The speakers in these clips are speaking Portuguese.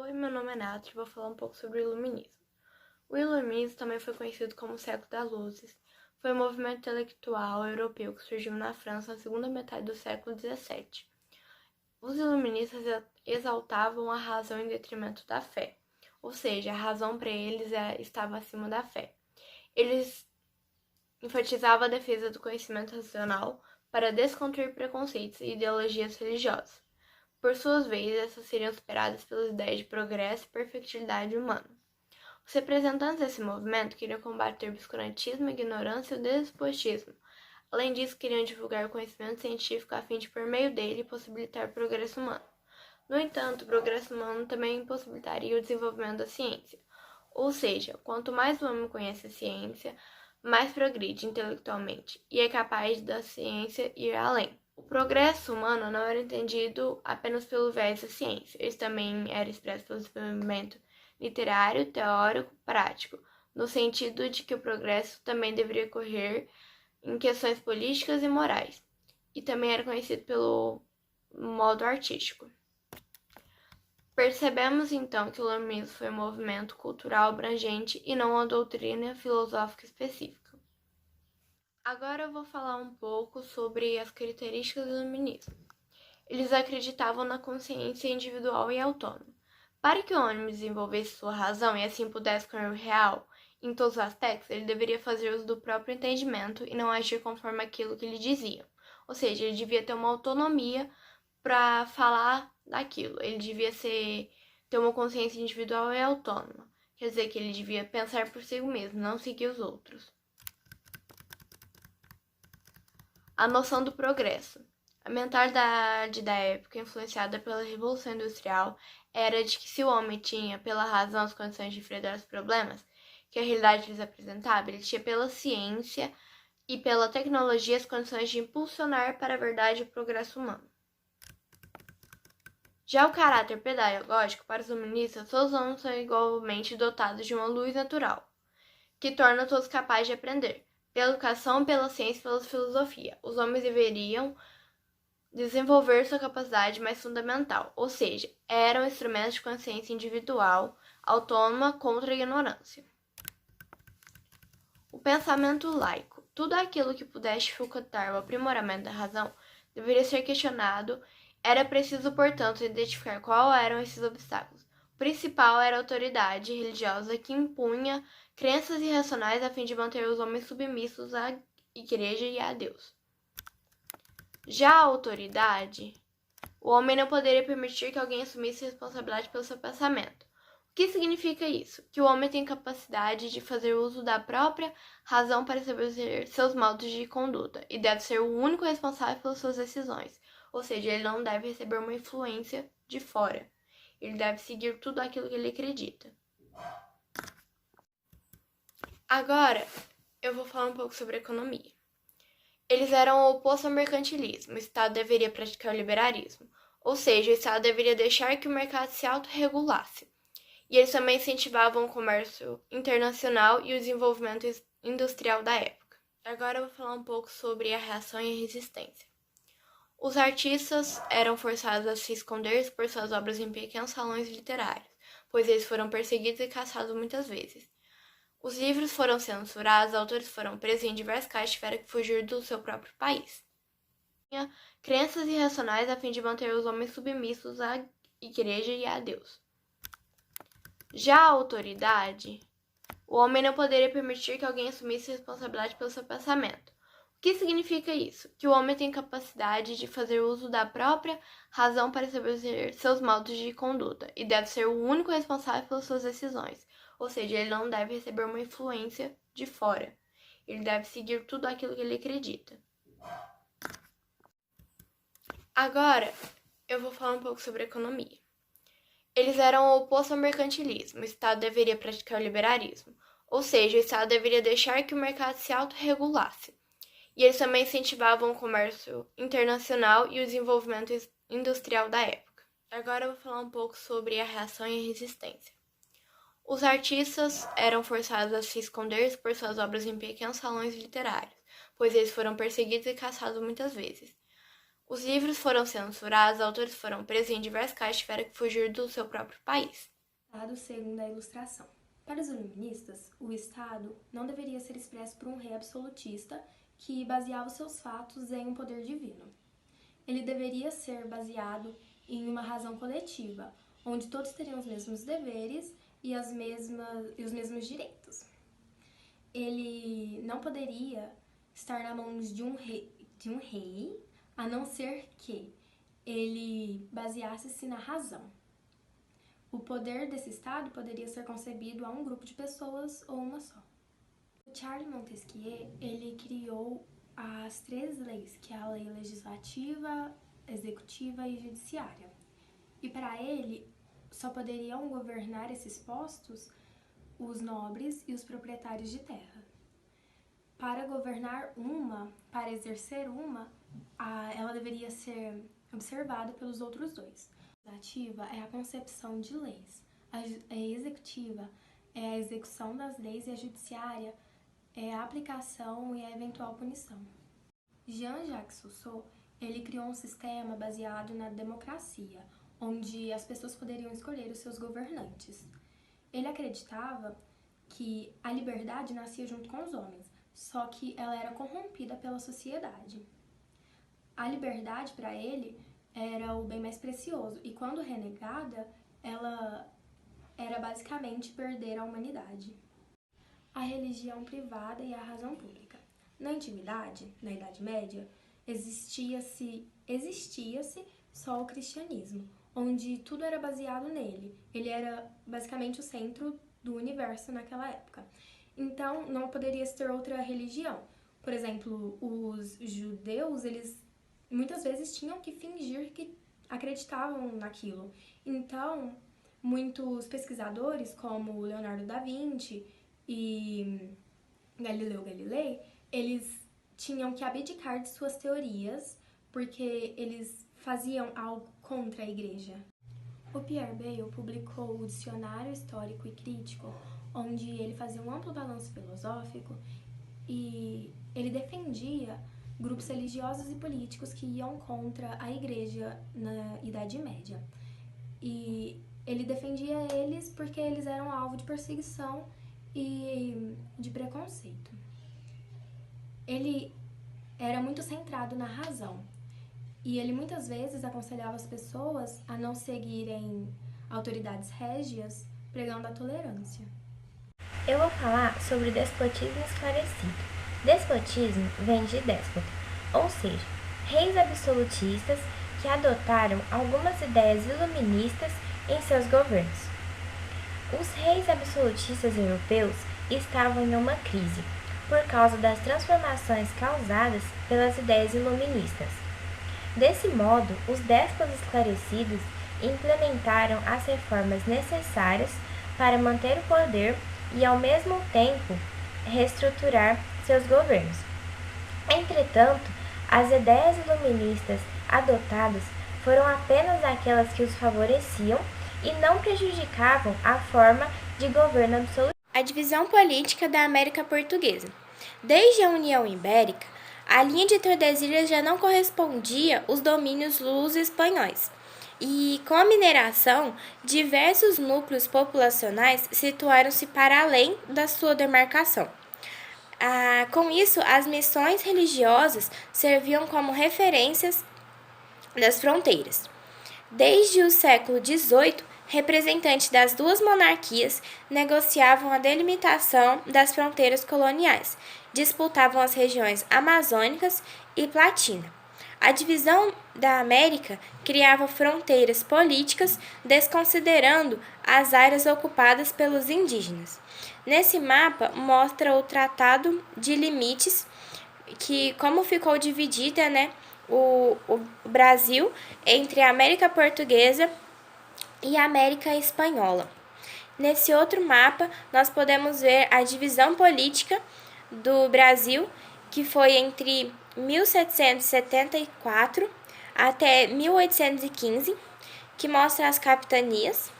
Oi, meu nome é Nath e vou falar um pouco sobre o Iluminismo. O Iluminismo também foi conhecido como Século das Luzes. Foi um movimento intelectual europeu que surgiu na França na segunda metade do século XVII. Os iluministas exaltavam a razão em detrimento da fé, ou seja, a razão para eles estava acima da fé. Eles enfatizavam a defesa do conhecimento racional para desconstruir preconceitos e ideologias religiosas. Por suas vezes, essas seriam superadas pelas ideias de progresso e perfectibilidade humana. Os representantes desse movimento queriam combater o obscurantismo, a ignorância e o despotismo. Além disso, queriam divulgar o conhecimento científico a fim de, por meio dele, possibilitar o progresso humano. No entanto, o progresso humano também impossibilitaria o desenvolvimento da ciência. Ou seja, quanto mais o homem conhece a ciência, mais progride intelectualmente e é capaz da ciência ir além. O progresso humano não era entendido apenas pelo viés da ciência, ele também era expresso pelo desenvolvimento literário, teórico, prático, no sentido de que o progresso também deveria ocorrer em questões políticas e morais, e também era conhecido pelo modo artístico. Percebemos então que o iluminismo foi um movimento cultural abrangente e não uma doutrina filosófica específica. Agora eu vou falar um pouco sobre as características do iluminismo. Eles acreditavam na consciência individual e autônoma. Para que o homem desenvolvesse sua razão e assim pudesse conhecer o real em todos os aspectos, ele deveria fazer uso do próprio entendimento e não agir conforme aquilo que lhe diziam. Ou seja, ele devia ter uma autonomia para falar daquilo. Ele devia ter uma consciência individual e autônoma. Quer dizer que ele devia pensar por si mesmo, não seguir os outros. A noção do progresso. A mentalidade da época, influenciada pela Revolução Industrial, era de que se o homem tinha, pela razão, as condições de enfrentar os problemas que a realidade lhes apresentava, ele tinha pela ciência e pela tecnologia as condições de impulsionar para a verdade e o progresso humano. Já o caráter pedagógico, para os iluministas, todos os homens são igualmente dotados de uma luz natural, que torna todos capazes de aprender. Pela educação, pela ciência e pela filosofia, os homens deveriam desenvolver sua capacidade mais fundamental, ou seja, eram instrumentos de consciência individual, autônoma contra a ignorância. O pensamento laico. Tudo aquilo que pudesse dificultar o aprimoramento da razão deveria ser questionado. Era preciso, portanto, identificar quais eram esses obstáculos. O principal era a autoridade religiosa que impunha crenças irracionais a fim de manter os homens submissos à igreja e a Deus. Já a autoridade, o homem não poderia permitir que alguém assumisse responsabilidade pelo seu pensamento. O que significa isso? Que o homem tem capacidade de fazer uso da própria razão para estabelecer seus modos de conduta e deve ser o único responsável pelas suas decisões. Ou seja, ele não deve receber uma influência de fora. Ele deve seguir tudo aquilo que ele acredita. Agora, eu vou falar um pouco sobre economia. Eles eram o oposto ao mercantilismo. O Estado deveria praticar o liberalismo. Ou seja, o Estado deveria deixar que o mercado se autorregulasse. E eles também incentivavam o comércio internacional e o desenvolvimento industrial da época. Agora eu vou falar um pouco sobre a reação e a resistência. Os artistas eram forçados a se esconder por suas obras em pequenos salões literários, pois eles foram perseguidos e caçados muitas vezes. Os livros foram censurados, autores foram presos e em diversos casos tiveram que fugir do seu próprio país. Tinha crenças irracionais a fim de manter os homens submissos à igreja e a Deus. Já a autoridade, o homem não poderia permitir que alguém assumisse responsabilidade pelo seu pensamento. O que significa isso? Que o homem tem capacidade de fazer uso da própria razão para estabelecer seus modos de conduta e deve ser o único responsável pelas suas decisões. Ou seja, ele não deve receber uma influência de fora. Ele deve seguir tudo aquilo que ele acredita. Agora, eu vou falar um pouco sobre economia. Eles eram o oposto ao mercantilismo. O Estado deveria praticar o liberalismo. Ou seja, o Estado deveria deixar que o mercado se autorregulasse. E eles também incentivavam o comércio internacional e o desenvolvimento industrial da época. Agora eu vou falar um pouco sobre a reação e a resistência. Os artistas eram forçados a se esconder por suas obras em pequenos salões literários, pois eles foram perseguidos e caçados muitas vezes. Os livros foram censurados, autores foram presos e em diversos casos tiveram que fugir do seu próprio país. Estado segundo a Ilustração. Para os iluministas, o Estado não deveria ser expresso por um rei absolutista que baseava os seus fatos em um poder divino. Ele deveria ser baseado em uma razão coletiva, onde todos teriam os mesmos deveres e os mesmos direitos. Ele não poderia estar nas mãos de um rei, a não ser que ele baseasse-se na razão. O poder desse Estado poderia ser concebido a um grupo de pessoas ou uma só. O Charles Montesquieu, ele criou as 3 leis, que é a lei legislativa, executiva e judiciária. E para ele, só poderiam governar esses postos os nobres e os proprietários de terra. Para exercer ela deveria ser observada pelos outros 2. A legislativa é a concepção de leis, a executiva é a execução das leis e a judiciária é a aplicação e a eventual punição. Jean-Jacques Rousseau, ele criou um sistema baseado na democracia, onde as pessoas poderiam escolher os seus governantes. Ele acreditava que a liberdade nascia junto com os homens, só que ela era corrompida pela sociedade. A liberdade, para ele, era o bem mais precioso, e quando renegada, ela era basicamente perder a humanidade. A religião privada e a razão pública. Na antiguidade, na Idade Média, existia-se só o cristianismo, onde tudo era baseado nele. Ele era basicamente o centro do universo naquela época. Então, não poderia ter outra religião. Por exemplo, os judeus, eles muitas vezes tinham que fingir que acreditavam naquilo. Então, muitos pesquisadores, como Leonardo da Vinci e Galileu Galilei, eles tinham que abdicar de suas teorias porque eles faziam algo contra a igreja. O Pierre Bayle publicou o Dicionário Histórico e Crítico, onde ele fazia um amplo balanço filosófico e ele defendia grupos religiosos e políticos que iam contra a igreja na Idade Média. E ele defendia eles porque eles eram alvo de perseguição e de preconceito. Ele era muito centrado na razão e ele muitas vezes aconselhava as pessoas a não seguirem autoridades régias pregando a tolerância. Eu vou falar sobre o despotismo esclarecido. Despotismo vem de déspota, ou seja, reis absolutistas que adotaram algumas ideias iluministas em seus governos. Os reis absolutistas europeus estavam em uma crise por causa das transformações causadas pelas ideias iluministas. Desse modo, os déspotas esclarecidos implementaram as reformas necessárias para manter o poder e, ao mesmo tempo, reestruturar seus governos. Entretanto, as ideias iluministas adotadas foram apenas aquelas que os favoreciam e não prejudicavam a forma de governo absoluto. A divisão política da América Portuguesa. Desde a União Ibérica, a linha de Tordesilhas já não correspondia aos domínios luso-espanhóis. E, com a mineração, diversos núcleos populacionais situaram-se para além da sua demarcação. Com isso, as missões religiosas serviam como referências das fronteiras. Desde o século XVIII, representantes das duas monarquias negociavam a delimitação das fronteiras coloniais, disputavam as regiões amazônicas e platina. A divisão da América criava fronteiras políticas, desconsiderando as áreas ocupadas pelos indígenas. Nesse mapa mostra o Tratado de Limites, que como ficou dividida, o Brasil entre a América Portuguesa e a América Espanhola. Nesse outro mapa, nós podemos ver a divisão política do Brasil, que foi entre 1774 até 1815, que mostra as capitanias.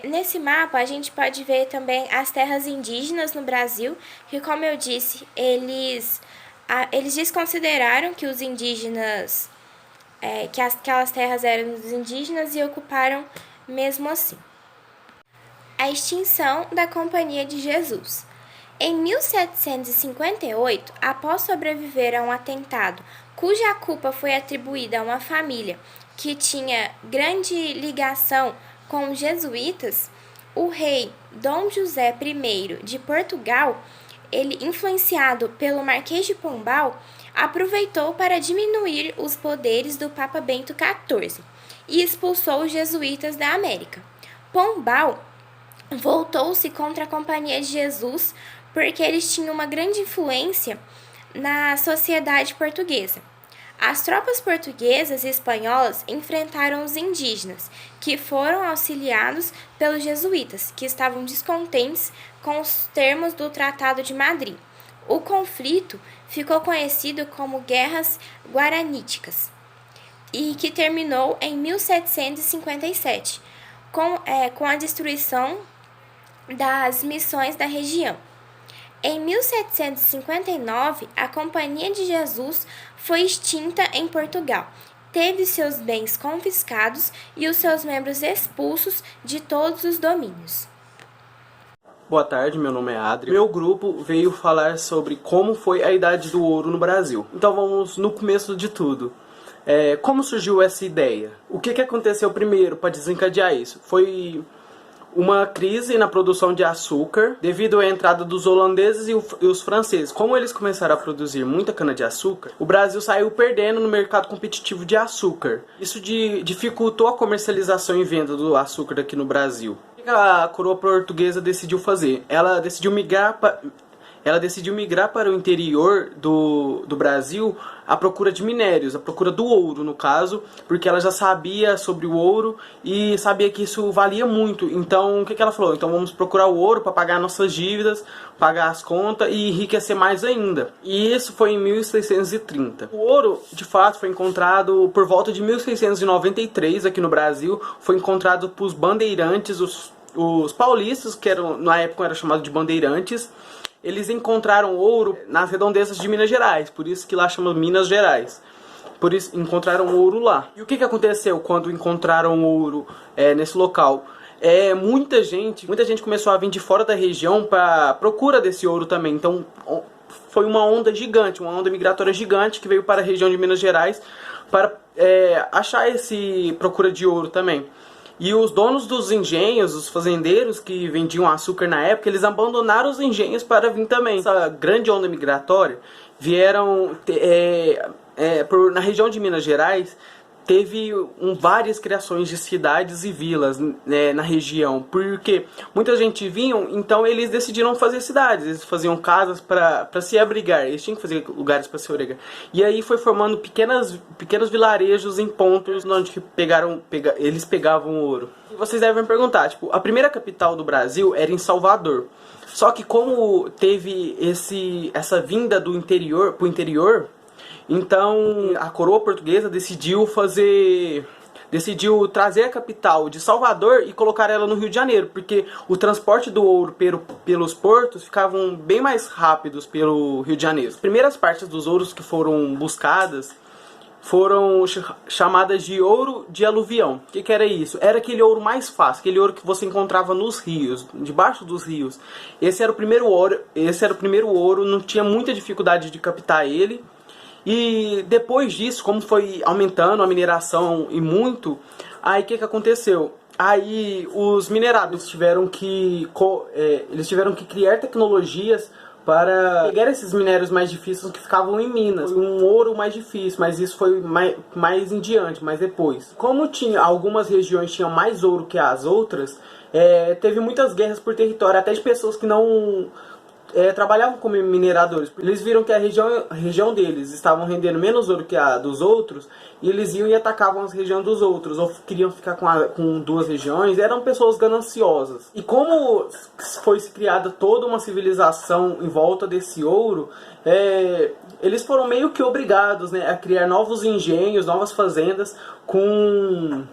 Nesse mapa, a gente pode ver também as terras indígenas no Brasil, que, como eu disse, eles desconsideraram que os indígenas, que aquelas terras eram dos indígenas e ocuparam mesmo assim. A extinção da Companhia de Jesus. Em 1758, após sobreviver a um atentado cuja culpa foi atribuída a uma família que tinha grande ligação com os jesuítas, o rei Dom José I de Portugal, ele, influenciado pelo Marquês de Pombal, aproveitou para diminuir os poderes do Papa Bento XIV e expulsou os jesuítas da América. Pombal voltou-se contra a Companhia de Jesus porque eles tinham uma grande influência na sociedade portuguesa. As tropas portuguesas e espanholas enfrentaram os indígenas, que foram auxiliados pelos jesuítas, que estavam descontentes com os termos do Tratado de Madrid. O conflito ficou conhecido como Guerras Guaraníticas e que terminou em 1757, com a destruição das missões da região. Em 1759, a Companhia de Jesus foi extinta em Portugal. Teve seus bens confiscados e os seus membros expulsos de todos os domínios. Boa tarde, meu nome é Adri. Meu grupo veio falar sobre como foi a Idade do Ouro no Brasil. Então vamos no começo de tudo. Como surgiu essa ideia? O que aconteceu primeiro para desencadear isso? Foi uma crise na produção de açúcar devido à entrada dos holandeses e os franceses. Como eles começaram a produzir muita cana-de-açúcar, o Brasil saiu perdendo no mercado competitivo de açúcar. Isso dificultou a comercialização e venda do açúcar aqui no Brasil. O que a coroa portuguesa decidiu fazer? Ela decidiu migrar para o interior do Brasil à procura de minérios, à procura do ouro, no caso, porque ela já sabia sobre o ouro e sabia que isso valia muito. Então, o que ela falou? Então vamos procurar o ouro para pagar nossas dívidas, pagar as contas e enriquecer mais ainda. E isso foi em 1630. O ouro, de fato, foi encontrado por volta de 1693 aqui no Brasil. Foi encontrado por os bandeirantes, os paulistas, que na época eram chamados de bandeirantes. Eles encontraram ouro nas redondezas de Minas Gerais, por isso que lá chama Minas Gerais. Por isso encontraram ouro lá. E o que aconteceu quando encontraram ouro nesse local? Muita gente começou a vir de fora da região para procura desse ouro também. Então foi uma onda gigante, uma onda migratória gigante que veio para a região de Minas Gerais para achar esse procura de ouro também. E os donos dos engenhos, os fazendeiros que vendiam açúcar na época, eles abandonaram os engenhos para vir também. Essa grande onda migratória vieram na região de Minas Gerais. Teve várias criações de cidades e vilas na região, porque muita gente vinha, então eles decidiram fazer cidades, eles faziam casas para se abrigar, eles tinham que fazer lugares para se abrigar. E aí foi formando pequenos vilarejos em pontos onde eles pegavam ouro. E vocês devem perguntar, a primeira capital do Brasil era em Salvador. Só que como teve essa vinda do interior para o interior, então a coroa portuguesa decidiu trazer a capital de Salvador e colocar ela no Rio de Janeiro, porque o transporte do ouro pelos portos ficavam bem mais rápidos pelo Rio de Janeiro. As primeiras partes dos ouros que foram buscadas foram chamadas de ouro de aluvião. O que era isso? Era aquele ouro mais fácil, aquele ouro que você encontrava nos rios, debaixo dos rios. Esse era o primeiro ouro, não tinha muita dificuldade de captar ele. E depois disso, como foi aumentando a mineração e muito, aí o que aconteceu? Aí os mineradores tiveram que criar tecnologias para pegar esses minérios mais difíceis que ficavam em Minas. Foi um ouro mais difícil, mas isso foi mais em diante, mais depois. Como algumas regiões tinham mais ouro que as outras, teve muitas guerras por território, até de pessoas que não trabalhavam como mineradores. Eles viram que a região deles estavam rendendo menos ouro que a dos outros, e eles iam e atacavam as regiões dos outros, ou queriam ficar com duas regiões. Eram pessoas gananciosas. E como foi criada toda uma civilização em volta desse ouro, eles foram meio que obrigados, a criar novos engenhos, novas fazendas com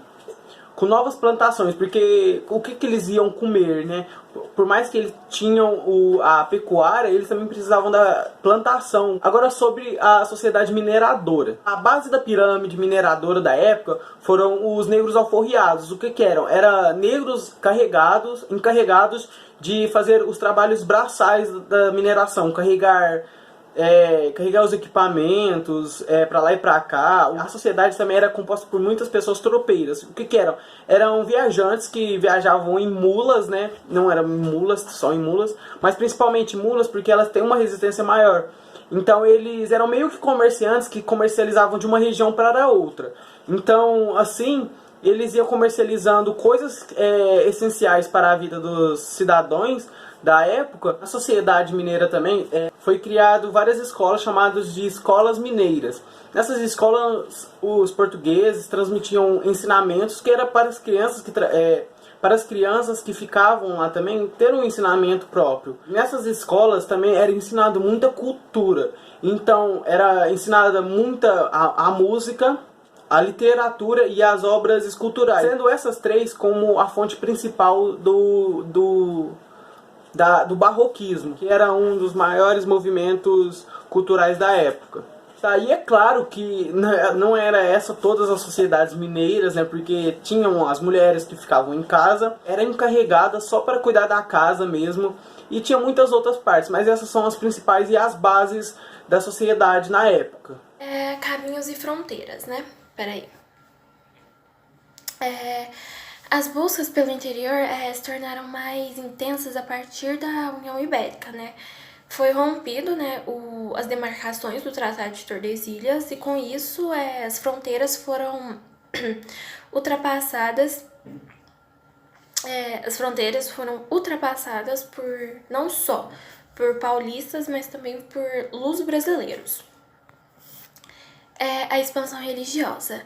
com novas plantações, porque o que eles iam comer, né? Por mais que eles tinham a pecuária, eles também precisavam da plantação. Agora, sobre a sociedade mineradora. A base da pirâmide mineradora da época foram os negros alforriados. O que eram? Eram negros encarregados de fazer os trabalhos braçais da mineração, carregar os equipamentos para lá e para cá. A sociedade também era composta por muitas pessoas tropeiras. O que eram? Eram viajantes que viajavam em mulas, né? Não eram mulas, só em mulas, mas principalmente mulas porque elas têm uma resistência maior. Então eles eram meio que comerciantes que comercializavam de uma região para outra. Então, assim, eles iam comercializando coisas essenciais para a vida dos cidadãos da época. A sociedade mineira também foi criado várias escolas chamadas de escolas mineiras. Nessas escolas os portugueses transmitiam ensinamentos que era para as crianças que ficavam lá também ter um ensinamento próprio. Nessas escolas também era ensinado muita cultura. Então era ensinada muita a música, a literatura e as obras esculturais, sendo essas três como a fonte principal do barroquismo, que era um dos maiores movimentos culturais da época. E é claro que não era essa todas as sociedades mineiras, né, porque tinham as mulheres que ficavam em casa, eram encarregadas só para cuidar da casa mesmo, e tinha muitas outras partes, mas essas são as principais e as bases da sociedade na época. Caminhos e fronteiras, né? Peraí. As buscas pelo interior se tornaram mais intensas a partir da União Ibérica, né? Foi rompido, né, as demarcações do Tratado de Tordesilhas e com isso as fronteiras foram ultrapassadas. As fronteiras foram ultrapassadas não só por paulistas, mas também por luso-brasileiros. A expansão religiosa.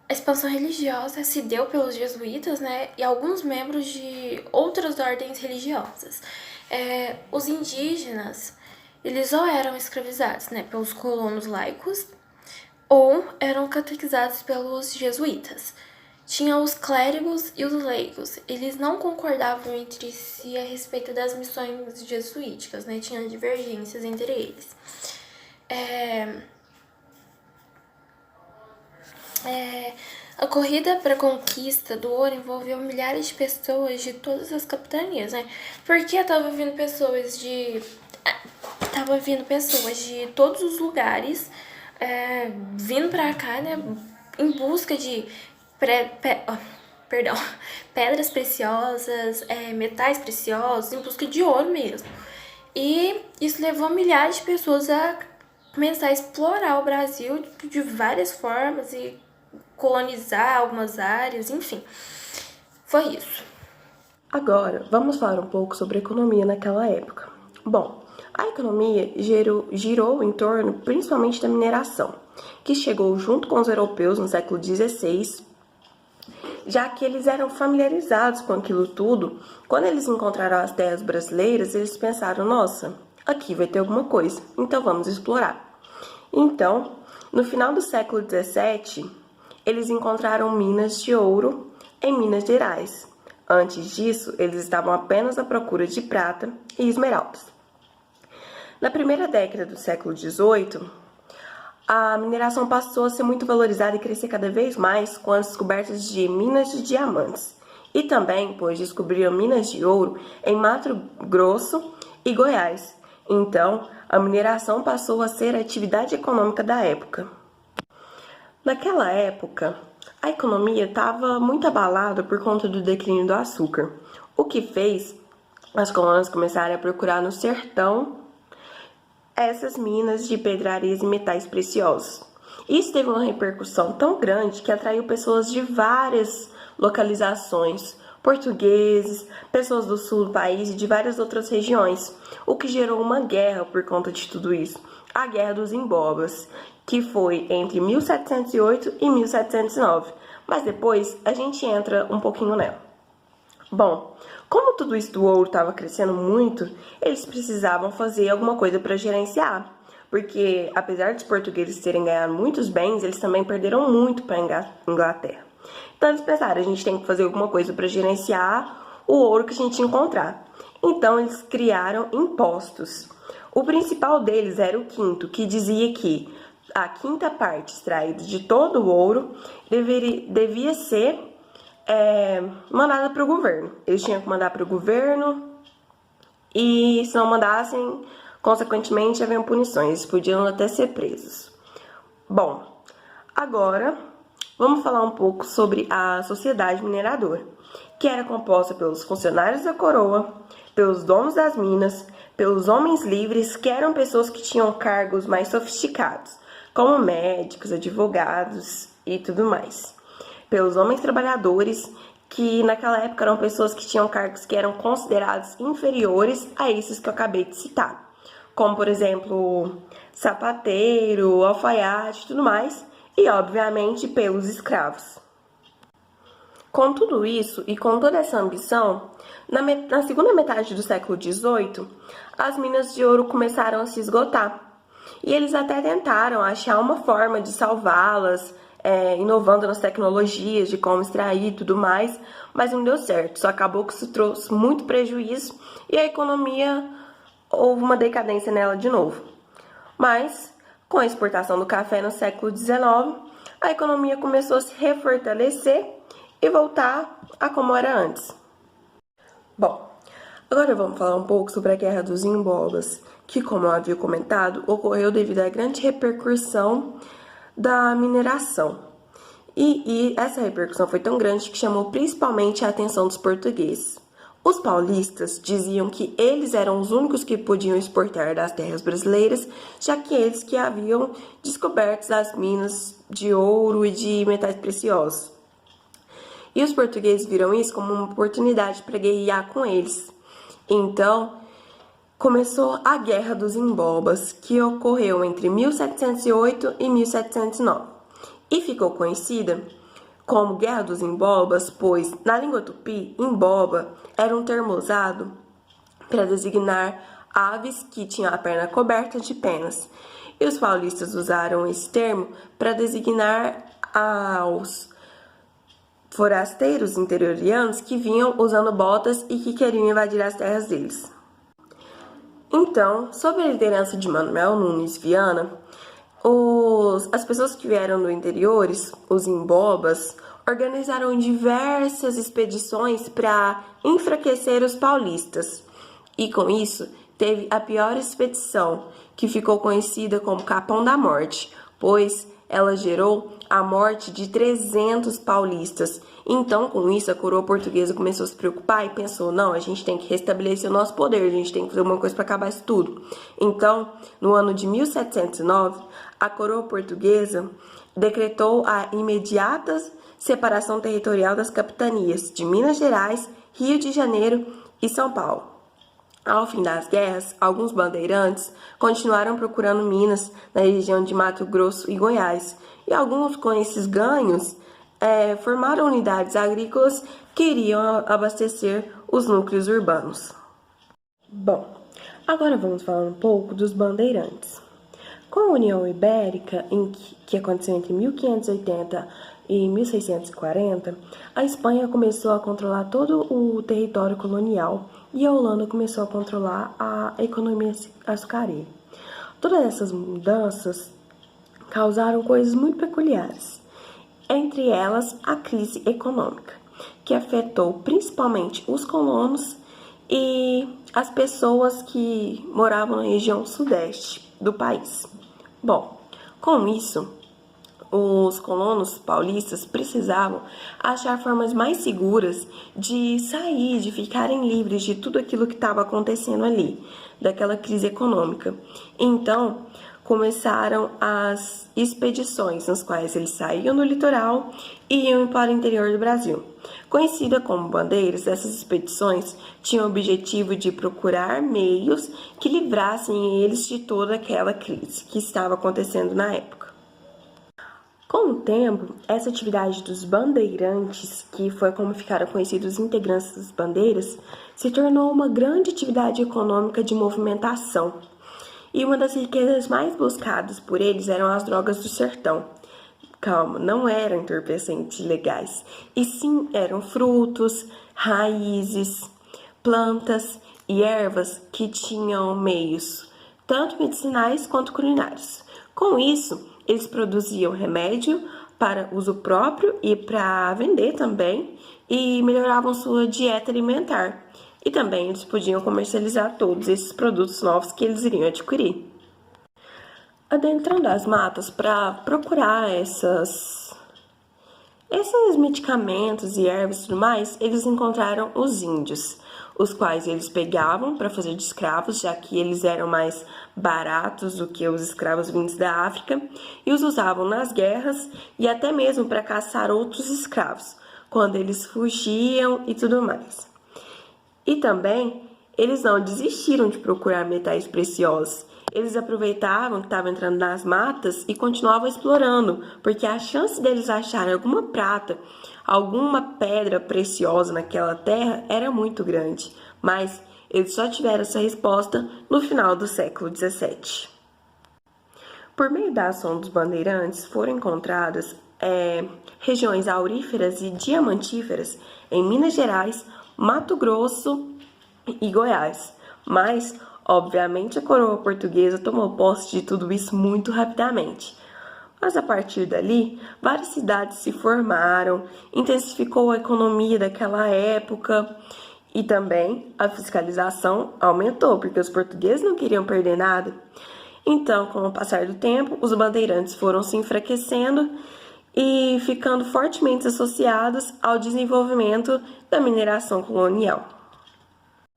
A expansão religiosa se deu pelos jesuítas, né, e alguns membros de outras ordens religiosas. Os indígenas, eles ou eram escravizados, né, pelos colonos laicos, ou eram catequizados pelos jesuítas. Tinha os clérigos e os leigos. Eles não concordavam entre si a respeito das missões jesuíticas, né, tinha divergências entre eles. A corrida para a conquista do ouro envolveu milhares de pessoas de todas as capitanias, né? Porque tava vindo pessoas de todos os lugares vindo para cá, né? Em busca de pedras preciosas, metais preciosos, em busca de ouro mesmo. E isso levou milhares de pessoas a começar a explorar o Brasil de várias formas e colonizar algumas áreas, enfim, foi isso. Agora, vamos falar um pouco sobre a economia naquela época. Bom, a economia girou em torno principalmente da mineração, que chegou junto com os europeus no século XVI, já que eles eram familiarizados com aquilo tudo. Quando eles encontraram as terras brasileiras, eles pensaram, nossa, aqui vai ter alguma coisa, então vamos explorar. Então, no final do século XVII, eles encontraram minas de ouro em Minas Gerais. Antes disso, eles estavam apenas à procura de prata e esmeraldas. Na primeira década do século XVIII, a mineração passou a ser muito valorizada e crescer cada vez mais com as descobertas de minas de diamantes. E também, pois descobriram minas de ouro em Mato Grosso e Goiás. Então, a mineração passou a ser a atividade econômica da época. Naquela época, a economia estava muito abalada por conta do declínio do açúcar, o que fez as colônias começarem a procurar no sertão essas minas de pedrarias e metais preciosos. Isso teve uma repercussão tão grande que atraiu pessoas de várias localizações, portugueses, pessoas do sul do país e de várias outras regiões, o que gerou uma guerra por conta de tudo isso, a Guerra dos Imbobas, que foi entre 1708 e 1709, mas depois a gente entra um pouquinho nela. Bom, como tudo isso do ouro estava crescendo muito, eles precisavam fazer alguma coisa para gerenciar, porque apesar dos portugueses terem ganhado muitos bens, eles também perderam muito para a Inglaterra. Então eles pensaram, a gente tem que fazer alguma coisa para gerenciar o ouro que a gente encontrar. Então eles criaram impostos. O principal deles era o quinto, que dizia que a quinta parte extraída de todo o ouro devia ser mandada para o governo. Eles tinham que mandar para o governo e se não mandassem, consequentemente, haviam punições. Eles podiam até ser presos. Bom, agora vamos falar um pouco sobre a sociedade mineradora, que era composta pelos funcionários da coroa, pelos donos das minas, pelos homens livres, que eram pessoas que tinham cargos mais sofisticados, como médicos, advogados e tudo mais. Pelos homens trabalhadores, que naquela época eram pessoas que tinham cargos que eram considerados inferiores a esses que eu acabei de citar, como, por exemplo, sapateiro, alfaiate e tudo mais, e, obviamente, pelos escravos. Com tudo isso e com toda essa ambição, na segunda metade do século XVIII, as minas de ouro começaram a se esgotar. E eles até tentaram achar uma forma de salvá-las, inovando nas tecnologias de como extrair e tudo mais, mas não deu certo. Só acabou que isso trouxe muito prejuízo e a economia houve uma decadência nela de novo. Mas, com a exportação do café no século XIX, a economia começou a se refortalecer e voltar a como era antes. Bom, agora vamos falar um pouco sobre a Guerra dos Imboabas, que, como eu havia comentado, ocorreu devido à grande repercussão da mineração. E essa repercussão foi tão grande que chamou principalmente a atenção dos portugueses. Os paulistas diziam que eles eram os únicos que podiam exportar das terras brasileiras, já que eles que haviam descoberto as minas de ouro e de metais preciosos. E os portugueses viram isso como uma oportunidade para guerrear com eles. Então, começou a Guerra dos Imboabas, que ocorreu entre 1708 e 1709. E ficou conhecida como Guerra dos Imboabas, pois, na língua tupi, imboba era um termo usado para designar aves que tinham a perna coberta de penas. E os paulistas usaram esse termo para designar aos forasteiros interiorianos que vinham usando botas e que queriam invadir as terras deles. Então, sob a liderança de Manuel Nunes Viana, as pessoas que vieram do interior, os imbobas, organizaram diversas expedições para enfraquecer os paulistas. E com isso, teve a pior expedição, que ficou conhecida como Capão da Morte, pois ela gerou a morte de 300 paulistas. Então, com isso, a coroa portuguesa começou a se preocupar e pensou, não, a gente tem que restabelecer o nosso poder, a gente tem que fazer alguma coisa para acabar isso tudo. Então, no ano de 1709, a coroa portuguesa decretou a imediata separação territorial das capitanias de Minas Gerais, Rio de Janeiro e São Paulo. Ao fim das guerras, alguns bandeirantes continuaram procurando minas na região de Mato Grosso e Goiás, e alguns com esses ganhos formaram unidades agrícolas que iriam abastecer os núcleos urbanos. Bom, agora vamos falar um pouco dos bandeirantes. Com a União Ibérica, que aconteceu entre 1580 e 1640, a Espanha começou a controlar todo o território colonial e a Holanda começou a controlar a economia açucareira. Todas essas mudanças causaram coisas muito peculiares, entre elas a crise econômica, que afetou principalmente os colonos e as pessoas que moravam na região sudeste do país. Bom, com isso, os colonos paulistas precisavam achar formas mais seguras de sair, de ficarem livres de tudo aquilo que estava acontecendo ali, daquela crise econômica. Então, começaram as expedições, nas quais eles saíam do litoral e iam para o interior do Brasil. Conhecida como bandeiras, essas expedições tinham o objetivo de procurar meios que livrassem eles de toda aquela crise que estava acontecendo na época. Com o tempo, essa atividade dos bandeirantes, que foi como ficaram conhecidos os integrantes das bandeiras, se tornou uma grande atividade econômica de movimentação. E uma das riquezas mais buscadas por eles eram as drogas do sertão, calma, não eram entorpecentes ilegais, e sim eram frutos, raízes, plantas e ervas que tinham meios tanto medicinais quanto culinários. Com isso, eles produziam remédio para uso próprio e para vender também, e melhoravam sua dieta alimentar. E também eles podiam comercializar todos esses produtos novos que eles iriam adquirir. Adentrando as matas para procurar esses medicamentos e ervas e tudo mais, eles encontraram os índios, os quais eles pegavam para fazer de escravos, já que eles eram mais baratos do que os escravos vindos da África, e os usavam nas guerras e até mesmo para caçar outros escravos, quando eles fugiam e tudo mais. E também, eles não desistiram de procurar metais preciosos. Eles aproveitavam que estavam entrando nas matas e continuavam explorando, porque a chance deles acharem alguma prata, alguma pedra preciosa naquela terra era muito grande. Mas eles só tiveram essa resposta no final do século XVII. Por meio da ação dos bandeirantes, foram encontradas regiões auríferas e diamantíferas em Minas Gerais, Mato Grosso e Goiás. Mas, obviamente, a coroa portuguesa tomou posse de tudo isso muito rapidamente. Mas a partir dali, várias cidades se formaram, intensificou a economia daquela época e também a fiscalização aumentou, porque os portugueses não queriam perder nada. Então, com o passar do tempo, os bandeirantes foram se enfraquecendo e ficando fortemente associados ao desenvolvimento da mineração colonial.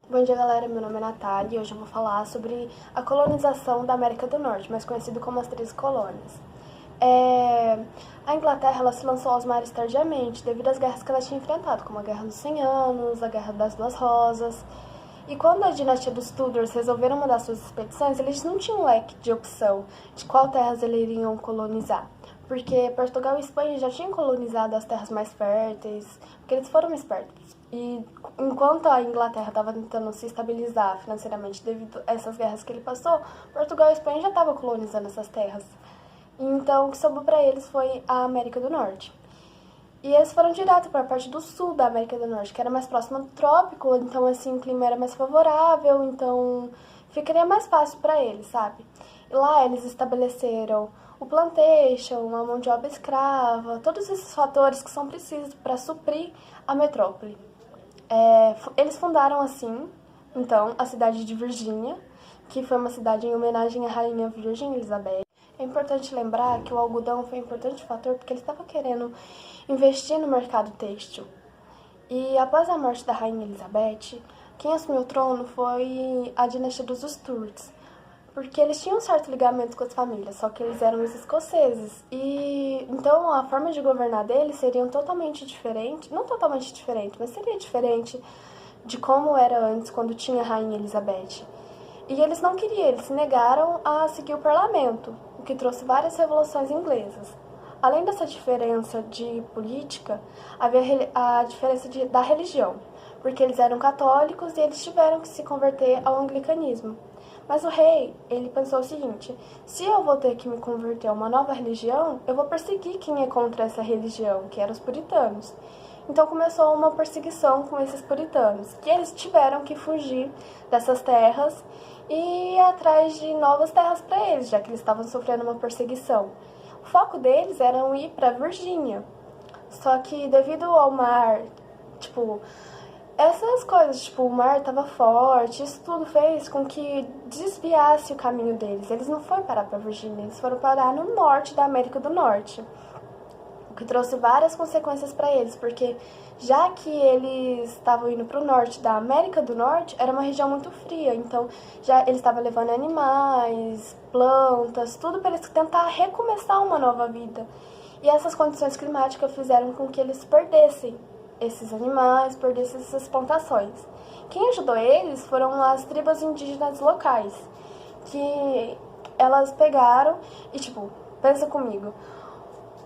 Bom dia, galera. Meu nome é Natália e hoje eu vou falar sobre a colonização da América do Norte, mais conhecido como as 13 colônias. A Inglaterra ela se lançou aos mares tardiamente, devido às guerras que ela tinha enfrentado, como a Guerra dos 100 Anos, a Guerra das Duas Rosas. E quando a dinastia dos Tudors resolveram mandar suas expedições, eles não tinham um leque de opção de qual terras eles iriam colonizar. Porque Portugal e Espanha já tinham colonizado as terras mais férteis, porque eles foram espertos. E enquanto a Inglaterra estava tentando se estabilizar financeiramente devido a essas guerras que ele passou, Portugal e Espanha já estavam colonizando essas terras. Então, o que sobrou para eles foi a América do Norte. E eles foram direto para a parte do sul da América do Norte, que era mais próxima do trópico, então assim o clima era mais favorável, então ficaria mais fácil para eles, sabe? E lá eles estabeleceram o plantation, a mão de obra escrava, todos esses fatores que são precisos para suprir a metrópole. Eles fundaram assim, então, a cidade de Virgínia, que foi uma cidade em homenagem à rainha Virgem Elizabeth. É importante lembrar que o algodão foi um importante fator porque ele estava querendo investir no mercado têxtil. E após a morte da rainha Elizabeth, quem assumiu o trono foi a dinastia dos Stuarts, porque eles tinham um certo ligamento com as famílias, só que eles eram os escoceses. E então a forma de governar deles seria totalmente diferente, não totalmente diferente, mas seria diferente de como era antes, quando tinha a rainha Elizabeth. E eles não queriam, eles se negaram a seguir o parlamento, o que trouxe várias revoluções inglesas. Além dessa diferença de política, havia a diferença da religião, porque eles eram católicos e eles tiveram que se converter ao anglicanismo. Mas o rei, ele pensou o seguinte: se eu vou ter que me converter a uma nova religião, eu vou perseguir quem é contra essa religião, que eram os puritanos. Então começou uma perseguição com esses puritanos, que eles tiveram que fugir dessas terras e ir atrás de novas terras para eles, já que eles estavam sofrendo uma perseguição. O foco deles era ir para Virgínia. Só que devido ao mar, essas coisas, o mar estava forte, isso tudo fez com que desviasse o caminho deles. Eles não foram parar para Virgínia, eles foram parar no norte da América do Norte. O que trouxe várias consequências para eles, porque já que eles estavam indo para o norte da América do Norte, era uma região muito fria, então já eles estavam levando animais, plantas, tudo para eles tentar recomeçar uma nova vida. E essas condições climáticas fizeram com que eles perdessem esses animais, perdessem essas plantações. Quem ajudou eles foram as tribos indígenas locais, que elas pegaram e, pensa comigo,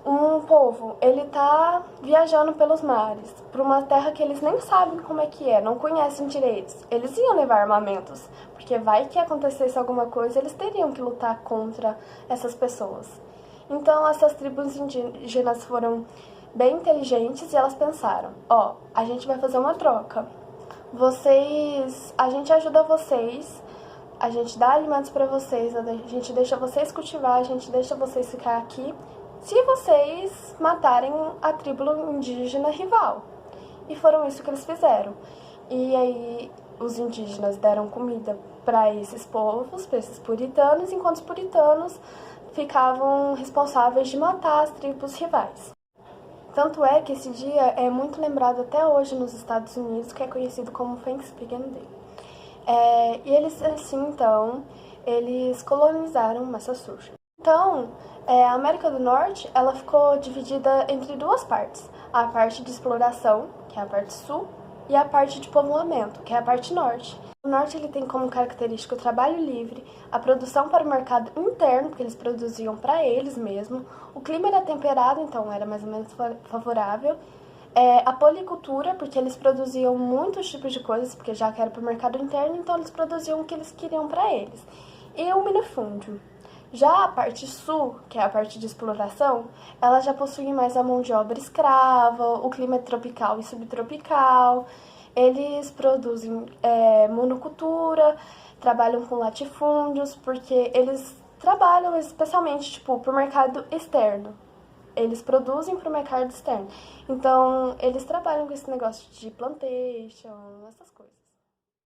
um povo, ele tá viajando pelos mares, para uma terra que eles nem sabem como é que é, não conhecem direitos. Eles iam levar armamentos, porque vai que acontecesse alguma coisa, eles teriam que lutar contra essas pessoas. Então essas tribos indígenas foram bem inteligentes e elas pensaram, ó, a gente vai fazer uma troca. A gente ajuda vocês, a gente dá alimentos para vocês, a gente deixa vocês cultivar, a gente deixa vocês ficar aqui, se vocês matarem a tribo indígena rival. E foram isso que eles fizeram. E aí os indígenas deram comida para esses povos, para esses puritanos, enquanto os puritanos ficavam responsáveis de matar as tribos rivais. Tanto é que esse dia é muito lembrado até hoje nos Estados Unidos, que é conhecido como Thanksgiving Day. E eles, assim, então, eles colonizaram Massachusetts. Então, a América do Norte, ela ficou dividida entre duas partes. A parte de exploração, que é a parte sul, e a parte de povoamento, que é a parte norte. O norte ele tem como característica o trabalho livre, a produção para o mercado interno, porque eles produziam para eles mesmo, o clima era temperado, então era mais ou menos favorável, a policultura, porque eles produziam muitos tipos de coisas, porque já que era para o mercado interno, então eles produziam o que eles queriam para eles, e o minifúndio. Já a parte sul, que é a parte de exploração, ela já possui mais a mão de obra escrava, o clima é tropical e subtropical, eles produzem monocultura, trabalham com latifúndios, porque eles trabalham especialmente tipo, para o mercado externo. Eles produzem para o mercado externo. Então, eles trabalham com esse negócio de plantation, essas coisas.